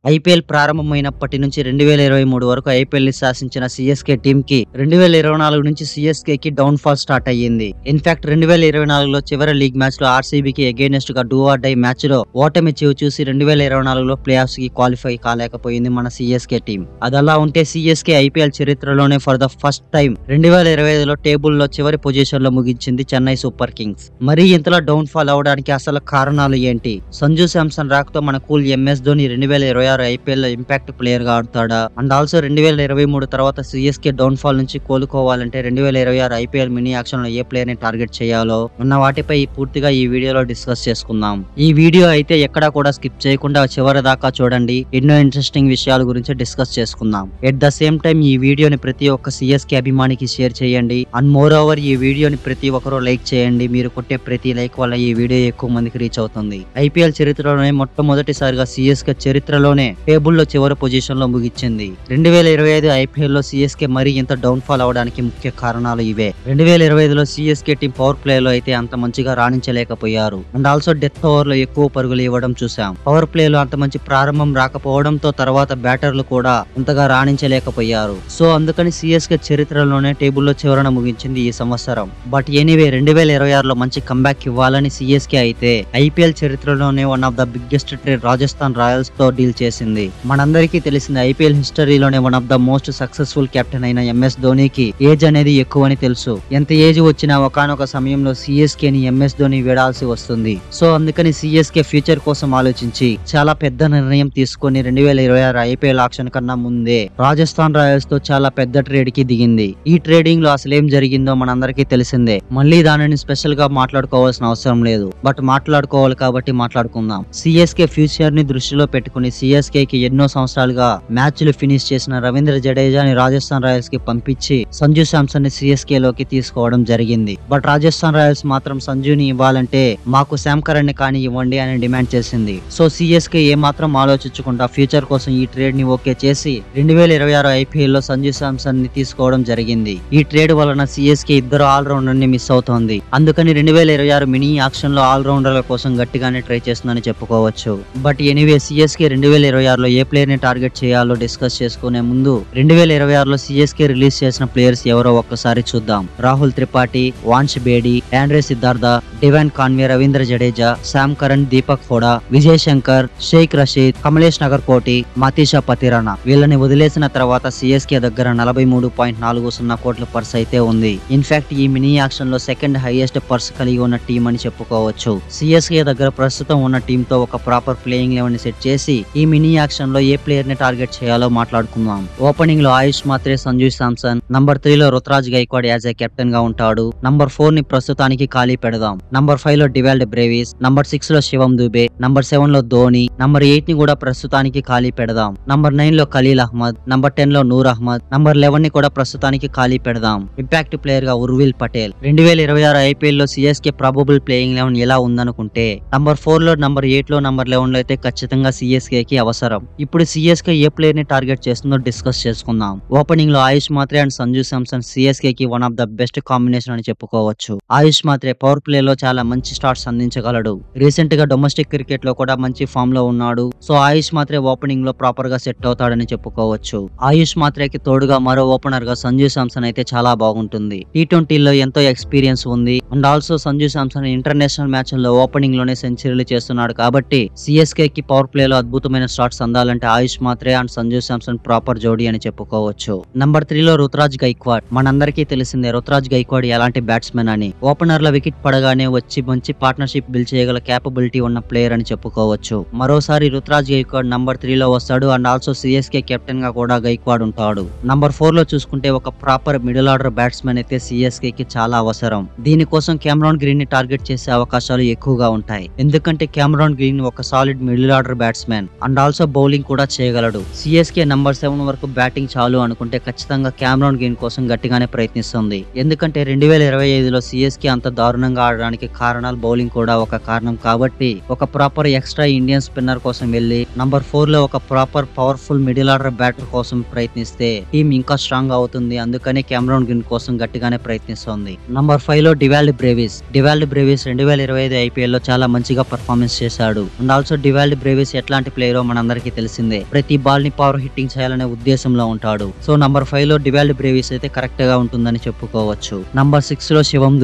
IPL ప్రారంభమైనప్పటి నుంచి 2023 వరకు IPL ని శాసించిన సిఎస్కే టీమ్ కి 2024 నుంచి సిఎస్కే కి డౌన్ ఫాల్ స్టార్ట్ అయ్యింది. ఇన్ఫాక్ట్ 2024లో చివరి లీగ్ మ్యాచ్ లో ఆర్సీబీకి అగైనెస్ట్ గా డూ ఆర్ డై మ్యాచ్ లో ఓటమి చూసి 2024లో ప్లే ఆఫ్స్ కి క్వాలిఫై కాలేకపోయింది మన సిఎస్కే టీం. అదలా ఉంటే సిఎస్కే ఐపీఎల్ చరిత్రలోనే ఫర్ ద ఫస్ట్ టైం 2025లో టేబుల్ లో చివరి పొజిషన్ లో ముగించింది చెన్నై సూపర్ కింగ్స్. మరి ఇంతలో డౌన్ ఫాల్ అవడానికి అసలు కారణాలు ఏంటి? సంజు శాంసన్ రాకతో మన కూల్ ఎంఎస్ ధోని 2026 ఐపీఎల్ లో ఇంపాక్ట్ ప్లేయర్ గా ఆడుతాడా? అండ్ ఆల్సో 2023 తర్వాత సిఎస్కే డౌన్ ఫాల్ నుంచి కోలుకోవాలంటే 2026 ఐపీఎల్ మినీ యాక్షన్ లో ఏ ప్లేయర్ ని టార్గెట్ చేయాలో ఉన్న వాటిపై పూర్తిగా ఈ వీడియోలో డిస్కస్ చేసుకుందాం. ఈ వీడియో అయితే ఎక్కడా కూడా స్కిప్ చేయకుండా చివరి దాకా చూడండి. ఎన్నో ఇంట్రెస్టింగ్ విషయాల గురించి డిస్కస్ చేసుకుందాం. ఎట్ ద సేమ్ టైం ఈ వీడియోని ప్రతి ఒక్క సిఎస్కే అభిమానికి షేర్ చేయండి. అండ్ మోర్ ఓవర్ ఈ వీడియోని ప్రతి ఒక్కరూ లైక్ చేయండి. మీరు కొట్టే ప్రతి లైక్ వల్ల ఈ వీడియో ఎక్కువ మందికి రీచ్ అవుతుంది. ఐపీఎల్ చరిత్రలోనే మొట్టమొదటిసారిగా సిఎస్కే చరిత్రలోనే టేబుల్లో చివరి పొజిషన్ లో ముగించింది. 2025 ఐపీఎల్ లో సిఎస్కే మరీ ఇంత డౌన్ ఫాల్ అవడానికి ముఖ్య కారణాలు ఇవే. 2025లో సిఎస్కే టీం పవర్ ప్లే లో అయితే అంత మంచిగా రాణించలేకపోయారు. అండ్ ఆల్సో డెత్ ఓవర్ లో ఎక్కువ పరుగులు ఇవ్వడం చూసాం. పవర్ ప్లే లో అంత మంచి ప్రారంభం రాకపోవడంతో తర్వాత బ్యాటర్లు కూడా అంతగా రాణించలేకపోయారు. సో అందుకని సిఎస్కే చరిత్రలోనే టేబుల్లో చివరన ముగించింది ఈ సంవత్సరం. బట్ ఎనీవే 2026లో మంచి కంబ్యాక్ ఇవ్వాలని సిఎస్కే అయితే ఐపీఎల్ చరిత్రలోనే one of the biggest trade Rajasthan Royals తో డీల్ చేసింది. మనందరికీ తెలిసింది ఐపీఎల్ హిస్టరీలోనే one of the most successful captain అయిన ఎంఎస్ ధోనికి ఏజ్ అనేది ఎక్కువని తెలుసు. ఎంత ఏజ్ వచ్చినా ఒకానొక సమయంలో సిఎస్కే ని ఎంఎస్ ధోని వీడాల్సి వస్తుంది. సో అందుకని సిఎస్కే ఫ్యూచర్ కోసం ఆలోచించి చాలా పెద్ద నిర్ణయం తీసుకొని 2026 ఐపీఎల్ ఆక్షన్ కన్నా ముందే రాజస్థాన్ రాయల్స్ తో చాలా పెద్ద ట్రేడ్ కి దిగింది. ఈ ట్రేడింగ్ లో అసలు ఏం జరిగిందో మనందరికీ తెలిసిందే. మళ్ళీ దానిని స్పెషల్ గా మాట్లాడుకోవాల్సిన అవసరం లేదు. బట్ మాట్లాడుకోవాలి కాబట్టి మాట్లాడుకుందాం. సిఎస్కే ఫ్యూచర్ ని దృష్టిలో పెట్టుకుని సిఎస్కే కి ఎన్నో సంవత్సరాలుగా మ్యాచ్లు ఫినిష్ చేసిన రవీంద్ర జడేజాని రాజస్థాన్ రాయల్స్ కి పంపించి సంజు శాంసన్ ని సిఎస్కే లోకి తీసుకోవడం జరిగింది. బట్ రాజస్థాన్ రాయల్స్ మాత్రం సంజుని ఇవ్వాలంటే మాకు శామ్ కరణ్ ని కానీ ఇవ్వండి అని డిమాండ్ చేసింది. సో సిఎస్కే ఏ మాత్రం ఆలోచించకుండా ఫ్యూచర్ కోసం ఈ ట్రేడ్ ని ఓకే చేసి 2026 ఐపీఎల్ లో సంజు శాంసన్ ని తీసుకోవడం జరిగింది. ఈ ట్రేడ్ వలన సిఎస్కే ఇద్దరు ఆల్రౌండర్ ని మిస్ అవుతోంది. అందుకని 2026 మినీ యాక్షన్ లో ఆల్రౌండర్ల కోసం గట్టిగానే ట్రై చేస్తుందని చెప్పుకోవచ్చు. బట్ ఎనీవే సిఎస్కే 2026లో ఏ ప్లేయర్ ని టార్గెట్ చేయాలో డిస్కస్ చేసుకునే ముందు 2026లో సిఎస్కే రిలీజ్ చేసిన ప్లేయర్స్ ఎవరో ఒక్కసారి చూద్దాం. Rahul Tripathi, Vansh Bedi, Andre Siddharth, Devon Conway, Ravindra Jadeja, Sam Curran, Deepak Hooda, Vijay Shankar, Shaik Rasheed, Kamlesh Nagarkoti, Matheesha Pathirana వీళ్ళని వదిలేసిన తర్వాత సిఎస్కే దగ్గర 43.40 కోట్ల పర్స్ అయితే ఉంది. ఇన్ఫాక్ట్ ఈ మినీ యాక్షన్ లో సెకండ్ హైయెస్ట్ పర్స్ కలిగి ఉన్న టీం అని చెప్పుకోవచ్చు. సిఎస్కే దగ్గర ప్రస్తుతం ఉన్న టీమ్ తో ఒక ప్రాపర్ ప్లేయింగ్ లెవెన్ ని సెట్ చేసి ఈ మినీ యాక్షన్ లో ఏ ప్లేయర్ ని టార్గెట్ చేయాలో మాట్లాడుకుందాం. ఓపెనింగ్ లో ఆయుష్ మాత్రే, సంజు శాంసన్. నంబర్ 3 లో Ruturaj Gaikwad as a captain గా ఉంటాడు. నంబర్ 4 ని ప్రస్తుతానికి ఖాళీ పెడదాం. నంబర్ 5 లో డివాల్డ్ బ్రేవిస్. నంబర్ 6 లో శివం దుబే. నంబర్ 7 లో ధోని. నంబర్ 8 ని కూడా ప్రస్తుతానికి ఖాళీ పెడదాం. నంబర్ 9 లో ఖలీల్ అహ్మద్. నంబర్ 10 లో నూర్ అహ్మద్. నంబర్ 11 ని కూడా ప్రస్తుతానికి ఖాళీ పెడదాం. ఇంపాక్ట్ ప్లేయర్ గా ఉర్విల్ పటేల్. 2026 ఐపీఎల్ లో సిఎస్కే ప్రాబబుల్ ప్లేయింగ్ లెవెన్ ఎలా ఉందనుకుంటే నంబర్ 4 లో, నంబర్ 8 లో, నంబర్ 11 లో అయితే ఖచ్చితంగా సిఎస్కే కి అవసరం. ఇప్పుడు సిఎస్కే ఏ ప్లేయర్ ని టార్గెట్ చేస్తుందో డిస్కస్ చేసుకుందాం. ఓపెనింగ్ లో ఆయుష్ మాత్రే అండ్ సంజు శాంసన్ సిఎస్కే కి one of the best combination అని చెప్పుకోవచ్చు. ఆయుష్ మాత్రే పవర్ ప్లే లో చాలా మంచి స్టార్ట్స్ అందించగలడు. రీసెంట్ గా డొమెస్టిక్ క్రికెట్ లో కూడా మంచి ఫామ్ లో ఉన్నాడు. సో ఆయుష్ మాత్రే ఓపెనింగ్ లో ప్రాపర్ గా సెట్ అవుతాడని చెప్పుకోవచ్చు. ఆయుష్ మాత్రేకి తోడుగా మరో ఓపెనర్ గా సంజు శాంసన్ అయితే చాలా బాగుంటుంది. T20లో ఎంతో ఎక్స్పీరియన్స్ ఉంది. And also Sanju Samson international match లో ఓపెనింగ్ లోనే సెంచరీలు చేస్తున్నాడు కాబట్టి సిఎస్కే కి పవర్ ప్లే లో అద్భుతమైన స్టార్ట్స్ అందాలంటే ఆయుష్ మాత్రే అండ్ సంజు శాంసన్ ప్రాపర్ జోడీ అని చెప్పుకోవచ్చు. నంబర్ 3 లో రుతురాజ్ గైక్వాడ్. మనందరికీ తెలిసిందే రుతురాజ్ గైక్వాడ్ ఎలాంటి బ్యాట్స్మెన్ అని. ఓపెనర్ లో వికెట్ పడగానే వచ్చి మంచి పార్ట్నర్షిప్ బిల్డ్ చేయగల క్యాపబిలిటీ ఉన్న ప్లేయర్ అని చెప్పుకోవచ్చు. మరోసారి రుతురాజ్ గైక్వాడ్ నంబర్ 3 లో వస్తాడు. అండ్ ఆల్సో సిఎస్కే కెప్టెన్ గా కూడా గైక్వాడ్ ఉంటాడు. నంబర్ 4 లో చూసుకుంటే ఒక ప్రాపర్ మిడిల్ ఆర్డర్ బ్యాట్స్మెన్ అయితే సిఎస్కే కి చాలా అవసరం. దీనికోసం కెమెరాన్ గ్రీన్ ని టార్గెట్ చేసే అవకాశాలు ఎక్కువగా ఉంటాయి. ఎందుకంటే కెమెరాన్ గ్రీన్ ఒక solid middle order batsmen and also bowling కూడా చేయగలడు. సిఎస్కే నంబర్ 7 వరకు బ్యాటింగ్ చాలు అనుకుంటే ఖచ్చితంగా కెమెరాన్ గ్రీన్ కోసం గట్టిగానే ప్రయత్నిస్తుంది. ఎందుకంటే 2025లో సిఎస్కే అంత దారుణంగా ఆడడానికి కారణాలు బౌలింగ్ కూడా ఒక కారణం కాబట్టి ఒక ప్రాపర్ ఎక్స్ట్రా ఇండియన్ స్పిన్నర్ కోసం వెళ్లి నంబర్ 4 లో ఒక proper powerful middle order batter కోసం ప్రయత్నిస్తే టీం ఇంకా స్ట్రాంగ్ అవుతుంది. అందుకని కెమెరాన్ గ్రీన్ కోసం గట్టిగానే ప్రయత్నిస్తోంది. నంబర్ 5 లో డివాల్డ్ బ్రేవిస్. 2025 ఐపీఎల్ లో చాలా మంచిగా పర్ఫార్మెన్స్ చేశాడు. అండ్ ఆల్సో డివాల్డ్ బ్రేవిస్ ఎట్లాంటి ప్లేయరో మనందరికీ తెలిసిందే. ప్రతి బాల్ ని పవర్ హిట్టింగ్ చేయాలనే ఉద్దేశంలో ఉంటాడు. సో నంబర్ 5 లో డివాల్డ్ బ్రేవిస్ అయితే కరెక్ట్ గా ఉంటుందని చెప్పుకోవచ్చు. నంబర్ 6 లో శివం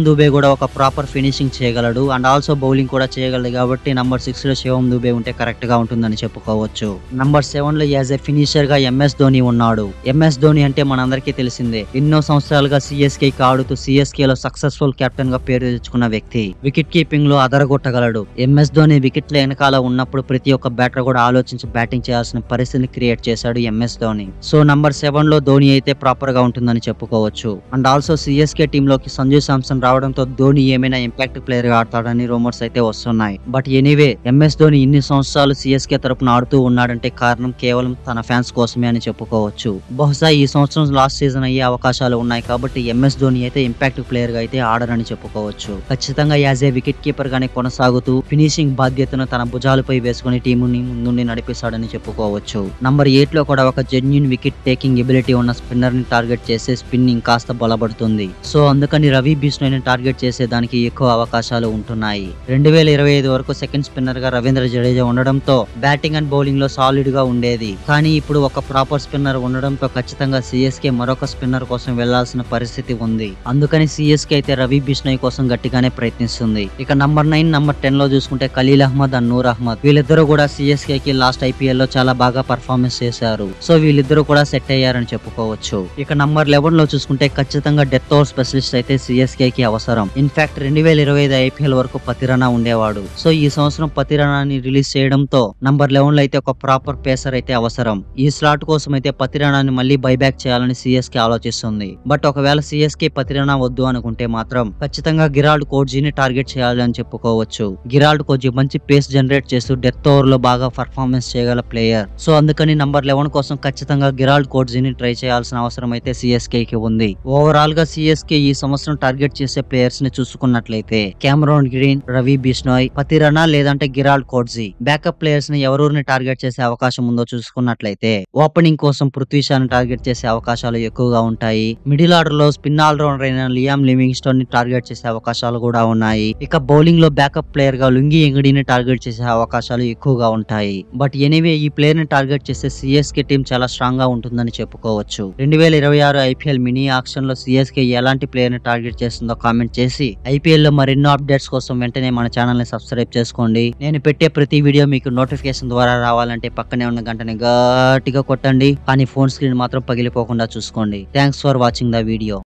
దుబే కూడా ఒక ప్రాపర్ ఫినిషింగ్ చేయగలడు అండ్ ఆల్సో బౌలింగ్ కూడా చేయగలడు కాబట్టి నంబర్ 6 లో శివం దుబే ఉంటే కరెక్ట్ గా ఉంటుందని చెప్పుకోవచ్చు. నంబర్ 7 లో యాజ్ ఎ ఫినిషర్ గా ఎంఎస్ ధోని ఉన్నాడు. ఎంఎస్ ధోని అంటే మనందరికీ తెలిసిందే. ఎన్నో సంవత్సరాలుగా సిఎస్కే కి ఆడుతూ సిఎస్కే లో సక్సెస్ఫుల్ కెప్టెన్ గా పేరు తెచ్చుకున్న వ్యక్తి. వికెట్ కీపింగ్ లో అదరగొట్టగలడు. ఎంఎస్ ధోని వికెట్ల వెనకాల ఉన్నప్పుడు ప్రతి ఒక్క బ్యాటర్ కూడా ఆలోచించి బ్యాటింగ్ చేయాల్సిన పరిస్థితిని క్రియేట్ చేశాడు ఎంఎస్ ధోని. సో నంబర్ 7 లో ధోని అయితే ప్రాపర్ గా ఉంటుందని చెప్పుకోవచ్చు. అండ్ ఆల్సో సిఎస్కే టీమ్ లోకి సంజు శాంసన్ రావడంతో ధోని ఏమైనా ఇంపాక్ట్ ప్లేయర్ గా ఆడతాడని రూమర్స్ అయితే వస్తున్నాయి. బట్ ఎనీవే ఎంఎస్ ధోని ఇన్ని సంవత్సరాలు సిఎస్కే తరపున ఆడుతూ ఉన్నాడంటే కారణం కేవలం తన ఫ్యాన్స్ కోసమే అని చెప్పుకోవచ్చు. బహుశా ఈ సంవత్సరం లాస్ట్ సీజన్ అయ్యే అవకాశాలు ఉన్నాయి కాబట్టి ఎంఎస్ ధోని అయితే ఇంపాక్ట్ ప్లేయర్ గా అయితే ఆడరని చెప్పుకోవచ్చు. ఖచ్చితంగా యాజ్ ఏ వికెట్ కీపర్ గానే కొనసాగుతూ ఫినిషింగ్ బాధ్యతను తన భుజాలపై వేసుకుని టీముని ముందుండి నడిపిస్తాడని చెప్పుకోవచ్చు. నంబర్ 8 లో కూడా ఒక జెన్యూన్ వికెట్ టేకింగ్ ఎబిలిటీ ఉన్న స్పిన్నర్ ని టార్గెట్ చేసే స్పిన్నింగ్ కాస్త బలపడుతుంది. సో అందుకని రవి బిష్ణోయ్ ని టార్గెట్ చేసే దానికి ఎక్కువ అవకాశాలు ఉంటున్నాయి. 2025 వరకు సెకండ్ స్పిన్నర్ గా రవీంద్ర జడేజా ఉండడంతో బ్యాటింగ్ అండ్ బౌలింగ్ లో సాలిడ్ గా ఉండేది. కానీ ఇప్పుడు ఒక ప్రాపర్ స్పిన్నర్ ఉండడంతో ఖచ్చితంగా సిఎస్కే మరొక స్పిన్నర్ కోసం వెళ్లాల్సిన పరిస్థితి ఉంది. అందుకని సిఎస్కే అయితే రవి బిష్ణోయ్ కోసం గట్టిగానే ప్రయత్నిస్తుంది. ఇక నంబర్ 9 నంబర్ 10 లో చూసుకుంటే ఖలీల్ అహ్మద్ అండ్ నూర్ అహ్మద్ వీళ్ళిద్దరూ కూడా సిఎస్కే కి లాస్ట్ ఐపీఎల్ లో చాలా బాగా పర్ఫార్మెన్స్ చేశారు. సో వీళ్ళిద్దరూ కూడా సెట్ అయ్యారని చెప్పుకోవచ్చు. ఇక నంబర్ 11 లో చూసుకుంటే ఖచ్చితంగా డెత్ ఓవర్ స్పెషలిస్ట్ అయితే సిఎస్కే కి అవసరం. ఇన్ఫాక్ట్ 2025 ఐపీఎల్ వరకు పతిరానా ఉండేవాడు. సో ఈ సంవత్సరం పతిరానాని రిలీజ్ చేయడంతో నంబర్ 11 లో అయితే ఒక ప్రాపర్ పేసర్ అయితే అవసరం. ఈ స్లాట్ కోసం అయితే పతిరానాని మళ్ళీ బైబ్యాక్ చేయాలని సిఎస్కే ఆలోచిస్తుంది. బట్ ఒకవేళ సిఎస్కే పతిరానా వద్దు అనుకుంటే మాత్రం ఖచ్చితంగా గిరాల్డ్ కోహ్లీని టార్గెట్ చేయాలని చెప్పుకోవచ్చు. గిరాల్డ్ కోహ్లీ మంచి పేస్ జనరేట్ చేస్తూ డెత్ ఓవర్ లో బాగా పర్ఫార్మెన్స్ చేయగల ప్లేయర్. సో అందుకని నంబర్ 11 కోసం ఖచ్చితంగా గిరాల్డ్ కోహ్లీని ట్రై చేయాల్సిన అవసరం అయితే సిఎస్కే కి ఉంది. ఓవరాల్ గా సిఎస్కే ఈ సంవత్సరం టార్గెట్ చేసే ప్లేయర్స్ ని చూసుకున్నట్లయితే కెమెరాన్ గ్రీన్, రవి బిష్ణోయ్, పతిరానా లేదంటే గిరాల్డ్ కోహ్లీ. బ్యాకప్ ప్లేయర్స్ ని ఎవరెవరిని టార్గెట్ చేసే అవకాశం ఉందో చూసుకున్నట్లయితే ఓపెనింగ్ కోసం పృథ్వీ షాని టార్గెట్ చేసే అవకాశాలు ఎక్కువగా ఉంటాయి. మిడిల్ ఆర్డర్ లో స్పిన్ ఆల్రౌండర్ అయిన లియామ్ లివింగ్స్టోన్ ని టార్గెట్ చేసే అవకాశాలు కూడా ఉన్నాయి. ఇక బౌలింగ్ లో బ్యాకప్ ప్లేయర్ గా లుంగి ఎంగడిని టార్గెట్ చేసే అవకాశాలు ఎక్కువగా ఉంటాయి. బట్ ఎనీవే ఈ ప్లేయర్ ని టార్గెట్ చేసే సిఎస్కే టీం చాలా స్ట్రాంగ్ గా ఉంటుందని చెప్పుకోవచ్చు. 2026 ఐపీఎల్ మినీ ఆక్షన్ లో సిఎస్కే ఎలాంటి ప్లేయర్ ని టార్గెట్ చేస్తుందో కామెంట్ చేసి ఐపీఎల్ లో మరెన్నో అప్డేట్స్ కోసం వెంటనే మన ఛానల్ ని సబ్స్క్రైబ్ చేసుకోండి. నేను పెట్టే ప్రతి వీడియో మీకు నోటిఫికేషన్ ద్వారా రావాలంటే పక్కనే ఉన్న గంటని గట్టిగా కొట్టండి. కానీ ఫోన్ స్క్రీన్ మాత్రం పగిలిపోకుండా చూసుకోండి. Thanks for watching the video.